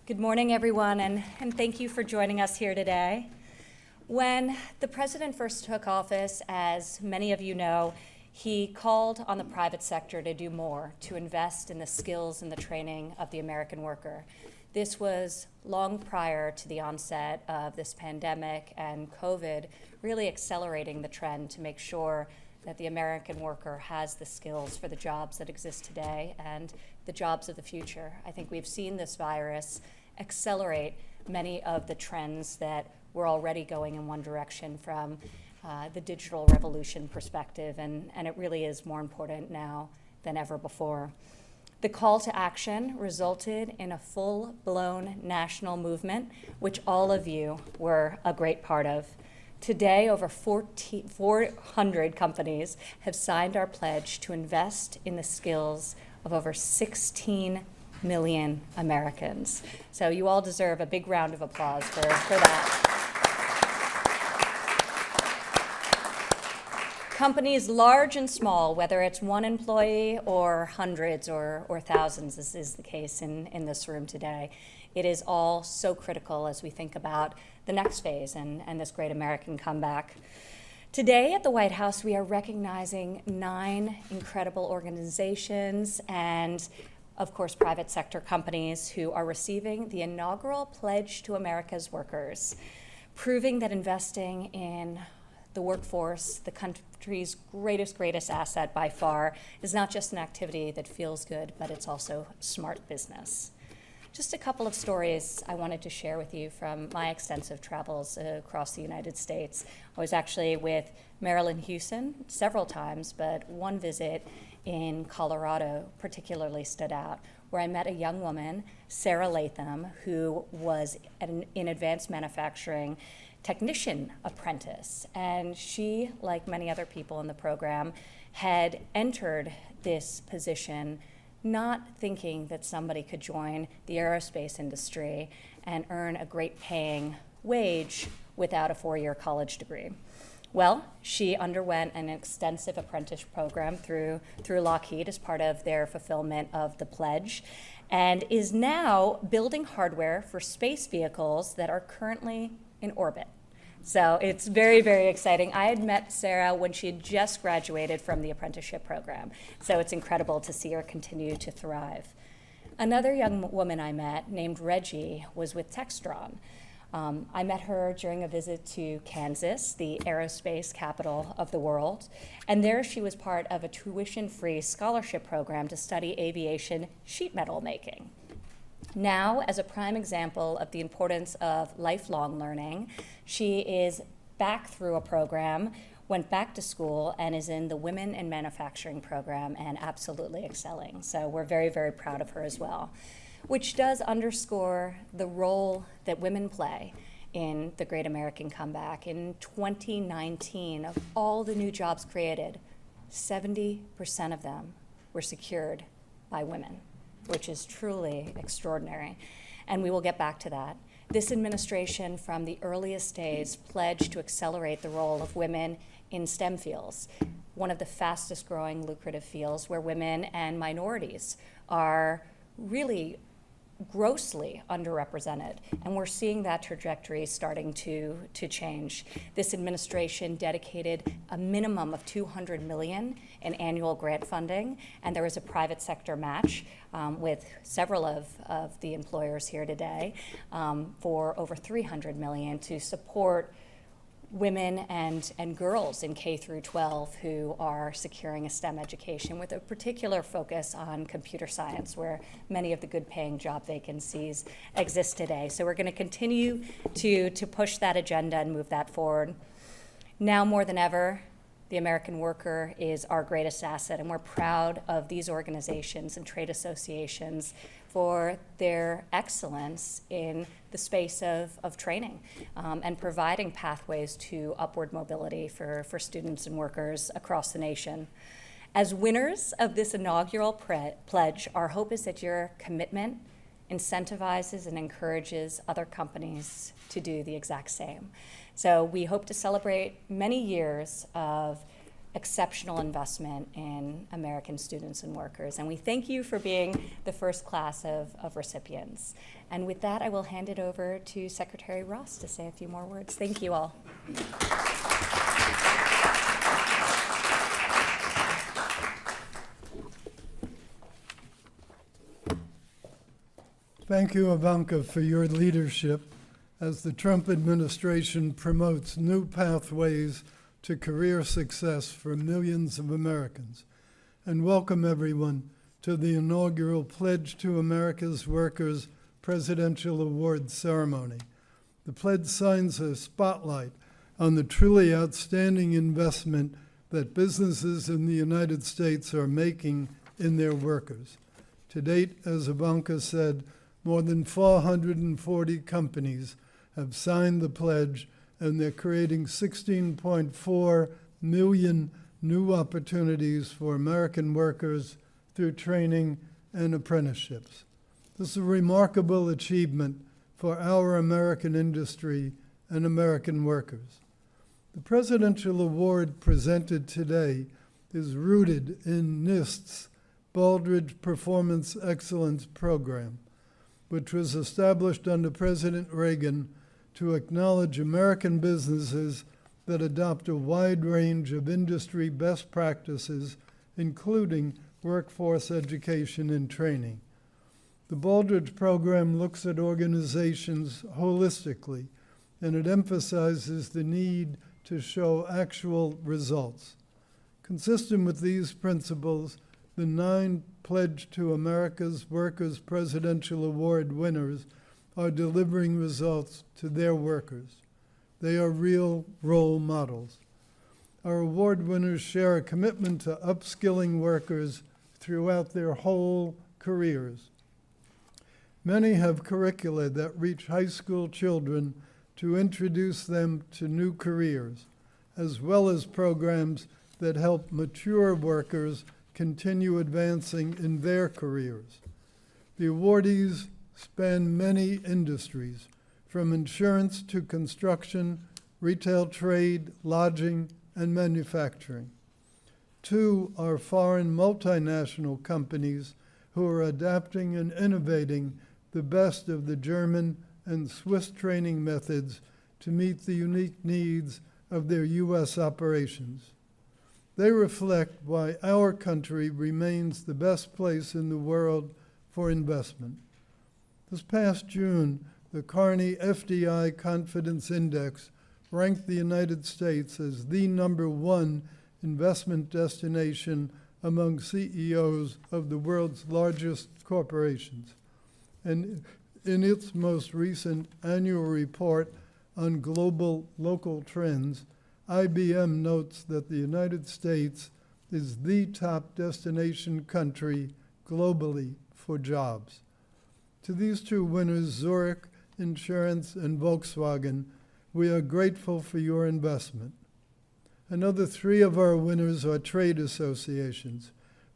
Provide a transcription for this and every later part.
Good morning, everyone, and thank you for joining us here today. When the president first took office, as many of you know, he called on the private sector to do more, to invest in the skills and the training of the American worker. This was long prior to the onset of this pandemic and COVID, really accelerating the trend to make sure that the American worker has the skills for the jobs that exist today and the jobs of the future. I think we've seen this virus accelerate many of the trends that were already going in one direction from the digital revolution perspective, and it really is more important now than ever before. The call to action resulted in a full-blown national movement, which all of you were a great part of. Today, over 400 companies have signed our pledge to invest in the skills of over 16 million Americans. So you all deserve a big round of applause for that. Companies large and small, whether it's one employee or hundreds or thousands, as is the case in this room today, it is all so critical as we think about the next phase and this great American comeback. Today at the White House, we are recognizing 9 incredible organizations and, of course, private sector companies who are receiving the inaugural Pledge to America's Workers, proving that investing in the workforce, the country's greatest asset by far, is not just an activity that feels good, but it's also smart business. Just a couple of stories I wanted to share with you from my extensive travels across the United States. I was actually with Marilyn Houston several times, but one visit in Colorado particularly stood out, where I met a young woman, Sarah Latham, who was in advanced manufacturing technician apprentice. And she, like many other people in the program, had entered this position not thinking that somebody could join the aerospace industry and earn a great paying wage without a 4-year college degree. Well, she underwent an extensive apprentice program through Lockheed as part of their fulfillment of the pledge, and is now building hardware for space vehicles that are currently in orbit. So it's very exciting. I had met Sarah when she had just graduated from the apprenticeship program, so it's incredible to see her continue to thrive. Another young woman I met, named Reggie, was with Textron. I met her during a visit to Kansas, the aerospace capital of the world, and there she was part of a tuition-free scholarship program to study aviation sheet metal making. Now, as a prime example of the importance of lifelong learning, she is back through a program, went back to school, and is in the Women in Manufacturing program and absolutely excelling. So we're very proud of her as well, which does underscore the role that women play in the Great American Comeback. In 2019, of all the new jobs created, 70% of them were secured by women, which is truly extraordinary. And we will get back to that. This administration, from the earliest days, pledged to accelerate the role of women in STEM fields, one of the fastest growing lucrative fields where women and minorities are really grossly underrepresented, and we're seeing that trajectory starting to change. This administration dedicated a minimum of $200 million in annual grant funding, and there is a private sector match with several of the employers here today for over $300 million to support women and girls in K through 12 who are securing a STEM education, with a particular focus on computer science, where many of the good paying job vacancies exist today. So we're going to continue to push that agenda and move that forward. Now more than ever, the American worker is our greatest asset, and we're proud of these organizations and trade associations for their excellence in the space of training and providing pathways to upward mobility for students and workers across the nation. As winners of this inaugural pledge, our hope is that your commitment incentivizes and encourages other companies to do the exact same. So we hope to celebrate many years of exceptional investment in American students and workers. And we thank you for being the first class of recipients. And with that, I will hand it over to Secretary Ross to say a few more words. Thank you all. Thank you, Ivanka, for your leadership as the Trump administration promotes new pathways to career success for millions of Americans. And welcome everyone to the inaugural Pledge to America's Workers Presidential Award Ceremony. The pledge shines a spotlight on the truly outstanding investment that businesses in the United States are making in their workers. To date, as Ivanka said, more than 440 companies have signed the pledge, and they're creating 16.4 million new opportunities for American workers through training and apprenticeships. This is a remarkable achievement for our American industry and American workers. The Presidential Award presented today is rooted in NIST's Baldrige Performance Excellence Program, which was established under President Reagan to acknowledge American businesses that adopt a wide range of industry best practices, including workforce education and training. The Baldrige program looks at organizations holistically, and it emphasizes the need to show actual results. Consistent with these principles, the 9 Pledge to America's Workers Presidential Award winners are delivering results to their workers. They are real role models. Our award winners share a commitment to upskilling workers throughout their whole careers. Many have curricula that reach high school children to introduce them to new careers, as well as programs that help mature workers continue advancing in their careers. The awardees span many industries, from insurance to construction, retail trade, lodging, and manufacturing. 2 are foreign multinational companies who are adapting and innovating the best of the German and Swiss training methods to meet the unique needs of their U.S. operations. They reflect why our country remains the best place in the world for investment. This past June, the Carney FDI Confidence Index ranked the United States as the #1 investment destination among CEOs of the world's largest corporations. And in its most recent annual report on global local trends, IBM notes that the United States is the top destination country globally for jobs. To these 2 winners, Zurich Insurance and Volkswagen, we are grateful for your investment. Another 3 of our winners are trade associations: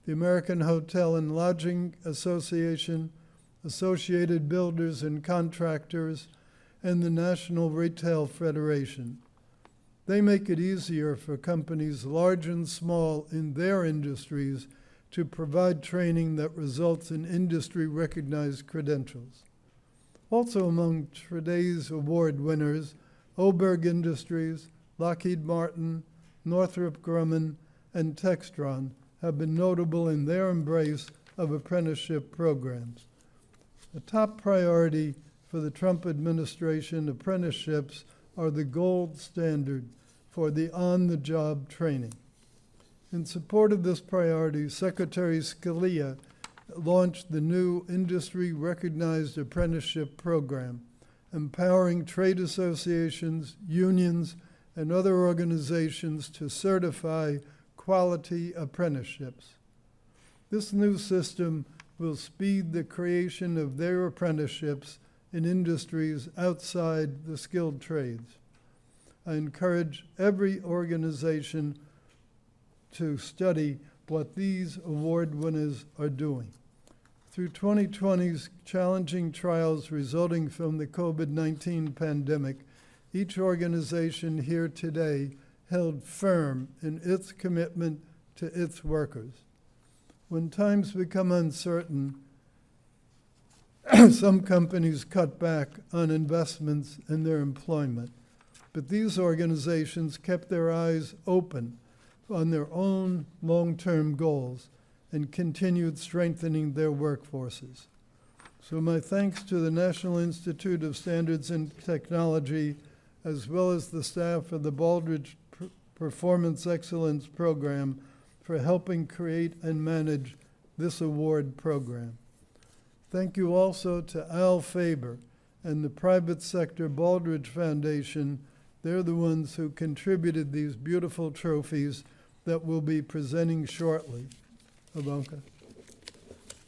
the American Hotel and Lodging Association, Associated Builders and Contractors, and the National Retail Federation. They make it easier for companies large and small in their industries to provide training that results in industry-recognized credentials. Also among today's award winners, Oberg Industries, Lockheed Martin, Northrop Grumman, and Textron have been notable in their embrace of apprenticeship programs. A top priority for the Trump administration, apprenticeships are the gold standard for the on-the-job training. In support of this priority, Secretary Scalia launched the new industry-recognized apprenticeship program, empowering trade associations, unions, and other organizations to certify quality apprenticeships. This new system will speed the creation of their apprenticeships in industries outside the skilled trades. I encourage every organization to study what these award winners are doing. Through 2020's challenging trials resulting from the COVID-19 pandemic, each organization here today held firm in its commitment to its workers. When times become uncertain, some companies cut back on investments in their employment, but these organizations kept their eyes open on their own long-term goals and continued strengthening their workforces. So my thanks to the National Institute of Standards and Technology, as well as the staff of the Baldrige Performance Excellence Program for helping create and manage this award program. Thank you also to Al Faber and the private sector Baldrige Foundation. They're the ones who contributed these beautiful trophies that we'll be presenting shortly. Ivanka,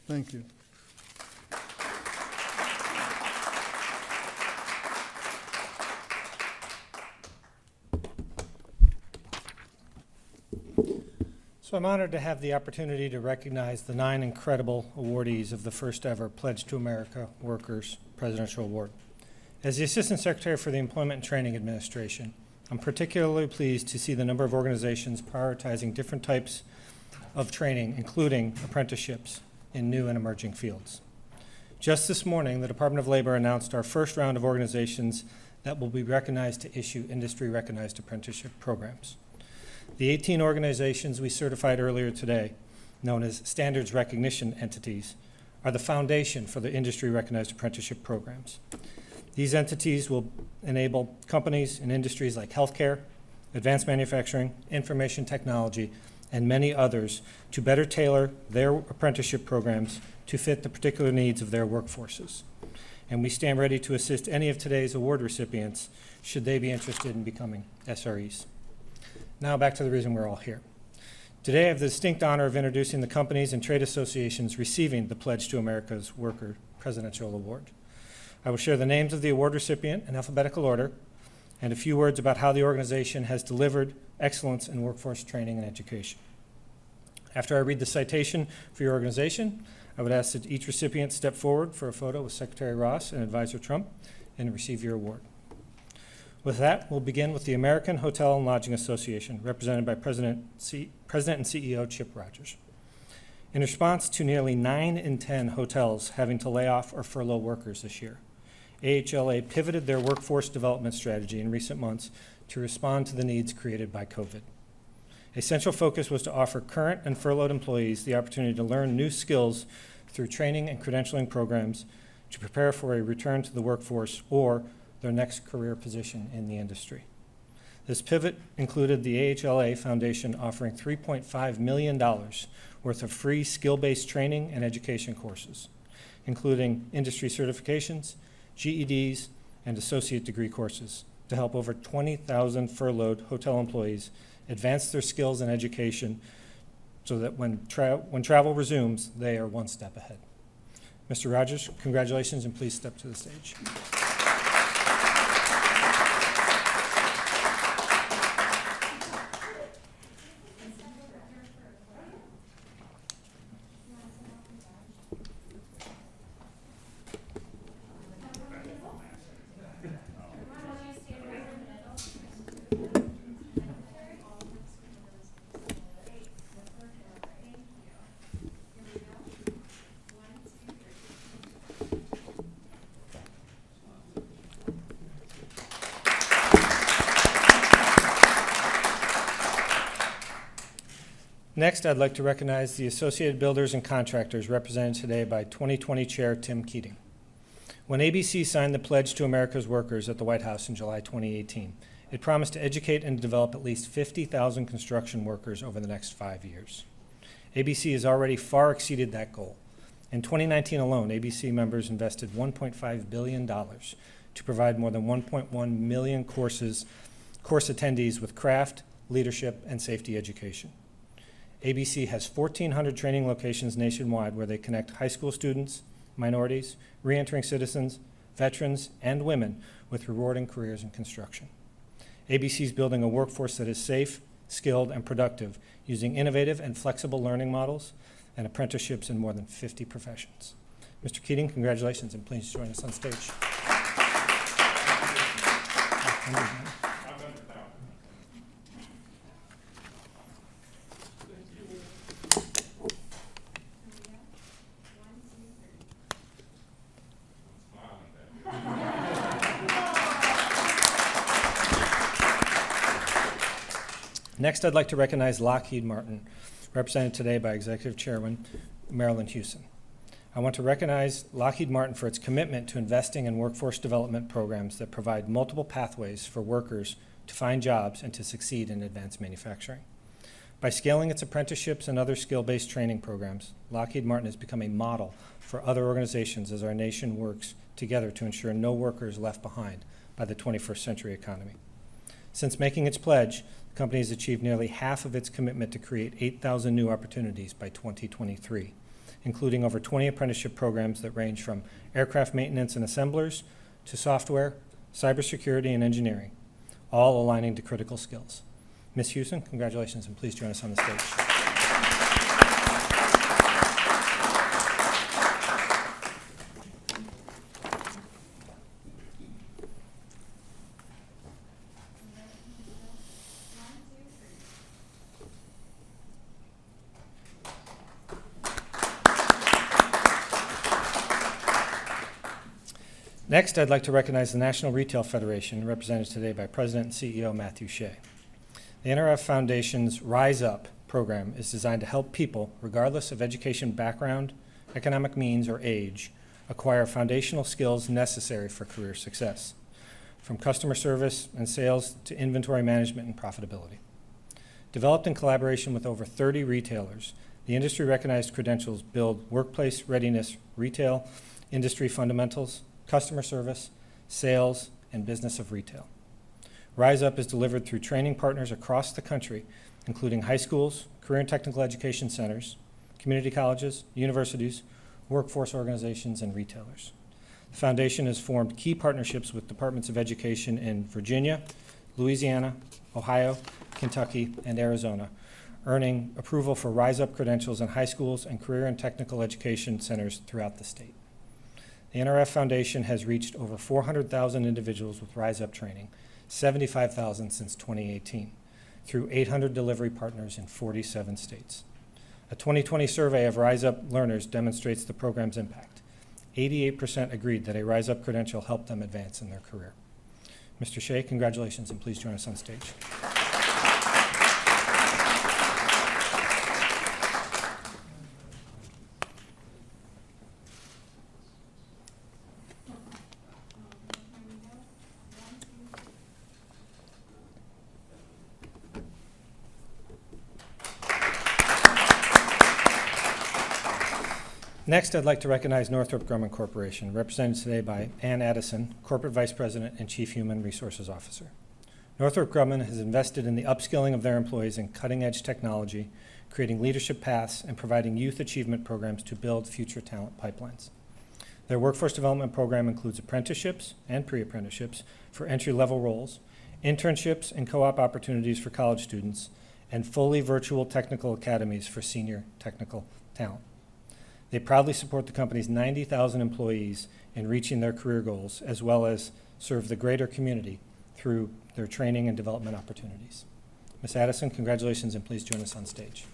thank you. So I'm honored to have the opportunity to recognize the 9 incredible awardees of the first ever Pledge to America Workers Presidential Award. As the Assistant Secretary for the Employment and Training Administration, I'm particularly pleased to see the number of organizations prioritizing different types of training, including apprenticeships in new and emerging fields. Just this morning, the Department of Labor announced our first round of organizations that will be recognized to issue industry-recognized apprenticeship programs. The 18 organizations we certified earlier today, known as standards recognition entities, are the foundation for the industry-recognized apprenticeship programs. These entities will enable companies in industries like healthcare, advanced manufacturing, information technology, and many others to better tailor their apprenticeship programs to fit the particular needs of their workforces. And we stand ready to assist any of today's award recipients should they be interested in becoming SREs. Now back to the reason we're all here. Today I have the distinct honor of introducing the companies and trade associations receiving the Pledge to America's Worker Presidential Award. I will share the names of the award recipient in alphabetical order and a few words about how the organization has delivered excellence in workforce training and education. After I read the citation for your organization, I would ask that each recipient step forward for a photo with Secretary Ross and Advisor Trump and receive your award. With that, we'll begin with the American Hotel and Lodging Association, represented by President and CEO Chip Rogers. In response to nearly 9 in 10 hotels having to lay off or furlough workers this year, AHLA pivoted their workforce development strategy in recent months to respond to the needs created by COVID. A central focus was to offer current and furloughed employees the opportunity to learn new skills through training and credentialing programs to prepare for a return to the workforce or their next career position in the industry. This pivot included the AHLA Foundation offering $3.5 million worth of free skill-based training and education courses, including industry certifications, GEDs, and associate degree courses to help over 20,000 furloughed hotel employees advance their skills and education so that when travel resumes, they are one step ahead. Mr. Rogers, congratulations, and please step to the stage. Next, I'd like to recognize the Associated Builders and Contractors represented today by 2020 Chair Tim Keating. When ABC signed the Pledge to America's Workers at the White House in July 2018, it promised to educate and develop at least 50,000 construction workers over the next 5 years. ABC has already far exceeded that goal. In 2019 alone, ABC members invested $1.5 billion to provide more than 1.1 million course attendees with craft, leadership, and safety education. ABC has 1,400 training locations nationwide where they connect high school students, minorities, re-entering citizens, veterans, and women with rewarding careers in construction. ABC is building a workforce that is safe, skilled, and productive using innovative and flexible learning models and apprenticeships in more than 50 professions. Mr. Keating, congratulations, and please join us on stage. Next, I'd like to recognize Lockheed Martin, represented today by Executive Chairman Marilyn Hewson. I want to recognize Lockheed Martin for its commitment to investing in workforce development programs that provide multiple pathways for workers to find jobs and to succeed in advanced manufacturing. By scaling its apprenticeships and other skill-based training programs, Lockheed Martin has become a model for other organizations as our nation works together to ensure no worker is left behind by the 21st century economy. Since making its pledge, the company has achieved nearly half of its commitment to create 8,000 new opportunities by 2023, including over 20 apprenticeship programs that range from aircraft maintenance and assemblers to software, cybersecurity, and engineering, all aligning to critical skills. Ms. Hewson, congratulations, and please join us on the stage. Next, I'd like to recognize the National Retail Federation, represented today by President and CEO Matthew Shea. The NRF Foundation's Rise Up program is designed to help people, regardless of education background, economic means, or age, acquire foundational skills necessary for career success, from customer service and sales to inventory management and profitability. Developed in collaboration with over 30 retailers, the industry-recognized credentials build workplace readiness, retail, industry fundamentals, customer service, sales, and business of retail. Rise Up is delivered through training partners across the country, including high schools, career and technical education centers, community colleges, universities, workforce organizations, and retailers. The foundation has formed key partnerships with departments of education in Virginia, Louisiana, Ohio, Kentucky, and Arizona, earning approval for Rise Up credentials in high schools and career and technical education centers throughout the state. The NRF Foundation has reached over 400,000 individuals with Rise Up training, 75,000 since 2018, through 800 delivery partners in 47 states. A 2020 survey of Rise Up learners demonstrates the program's impact. 88% agreed that a Rise Up credential helped them advance in their career. Mr. Shea, congratulations, and please join us on stage. Next, I'd like to recognize Northrop Grumman Corporation, represented today by Ann Addison, Corporate Vice President and Chief Human Resources Officer. Northrop Grumman has invested in the upskilling of their employees in cutting-edge technology, creating leadership paths, and providing youth achievement programs to build future talent pipelines. Their workforce development program includes apprenticeships and pre-apprenticeships for entry-level roles, internships and co-op opportunities for college students, and fully virtual technical academies for senior technical talent. They proudly support the company's 90,000 employees in reaching their career goals, as well as serve the greater community through their training and development opportunities. Ms. Addison, congratulations, and please join us on stage.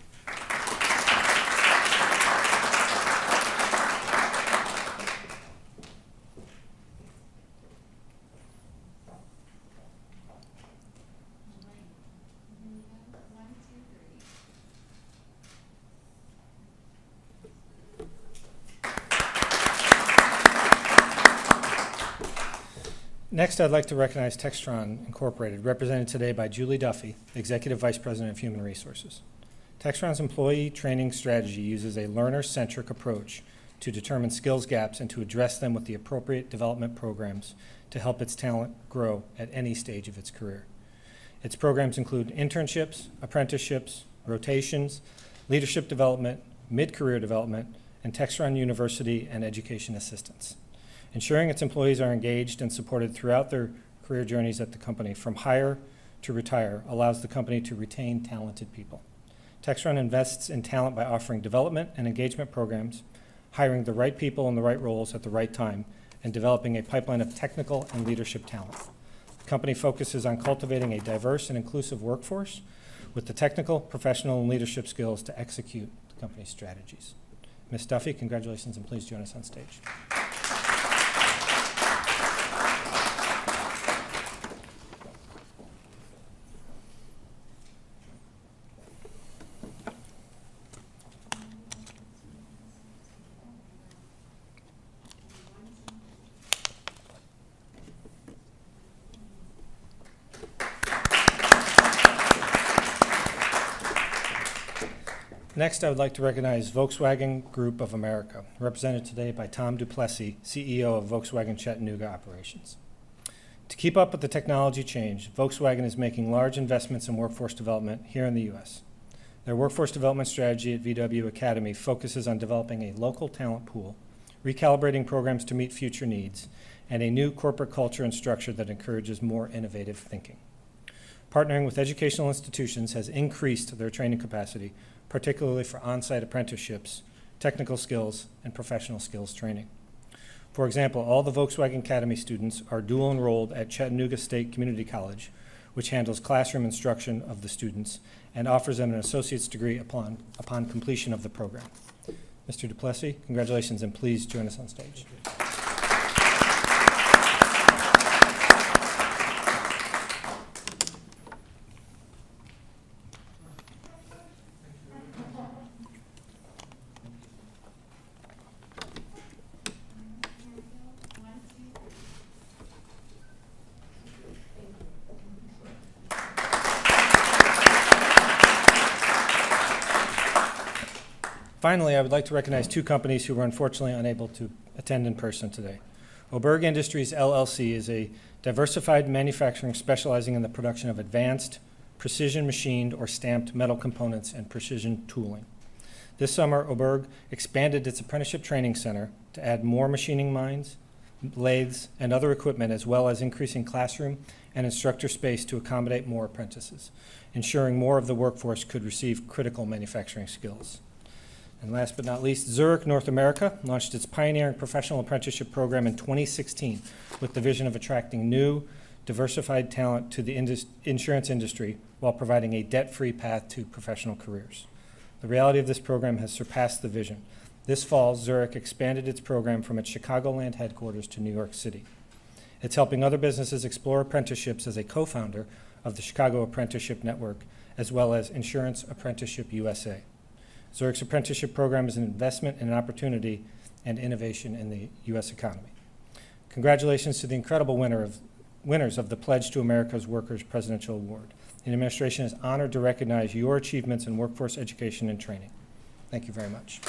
Next, I'd like to recognize Textron Incorporated, represented today by Julie Duffy, Executive Vice President of Human Resources. Textron's employee training strategy uses a learner-centric approach to determine skills gaps and to address them with the appropriate development programs to help its talent grow at any stage of its career. Its programs include internships, apprenticeships, rotations, leadership development, mid-career development, and Textron University and education assistance. Ensuring its employees are engaged and supported throughout their career journeys at the company, from hire to retire, allows the company to retain talented people. Textron invests in talent by offering development and engagement programs, hiring the right people in the right roles at the right time, and developing a pipeline of technical and leadership talent. The company focuses on cultivating a diverse and inclusive workforce with the technical, professional, and leadership skills to execute the company's strategies. Ms. Duffy, congratulations, and please join us on stage. Next, I would like to recognize Volkswagen Group of America, represented today by Tom Duplessis, CEO of Volkswagen Chattanooga Operations. To keep up with the technology change, Volkswagen is making large investments in workforce development here in the U.S. Their workforce development strategy at VW Academy focuses on developing a local talent pool, recalibrating programs to meet future needs, and a new corporate culture and structure that encourages more innovative thinking. Partnering with educational institutions has increased their training capacity, particularly for on-site apprenticeships, technical skills, and professional skills training. For example, all the Volkswagen Academy students are dual enrolled at Chattanooga State Community College, which handles classroom instruction of the students and offers them an associate's degree upon completion of the program. Mr. Duplessis, congratulations, and please join us on stage. Finally, I would like to recognize two companies who were unfortunately unable to attend in person today. Oberg Industries, LLC is a diversified manufacturing specializing in the production of advanced, precision machined or stamped metal components and precision tooling. This summer, Oberg expanded its apprenticeship training center to add more machining mines, lathes, and other equipment, as well as increasing classroom and instructor space to accommodate more apprentices, ensuring more of the workforce could receive critical manufacturing skills. And last but not least, Zurich North America launched its pioneering professional apprenticeship program in 2016 with the vision of attracting new, diversified talent to the insurance industry while providing a debt-free path to professional careers. The reality of this program has surpassed the vision. This fall, Zurich expanded its program from its Chicagoland headquarters to New York City. It's helping other businesses explore apprenticeships as a co-founder of the Chicago Apprenticeship Network, as well as Insurance Apprenticeship USA. Zurich's apprenticeship program is an investment and an opportunity and innovation in the U.S. economy. Congratulations to the incredible winners of the Pledge to America's Workers Presidential Award. The administration is honored to recognize your achievements in workforce education and training. Thank you very much.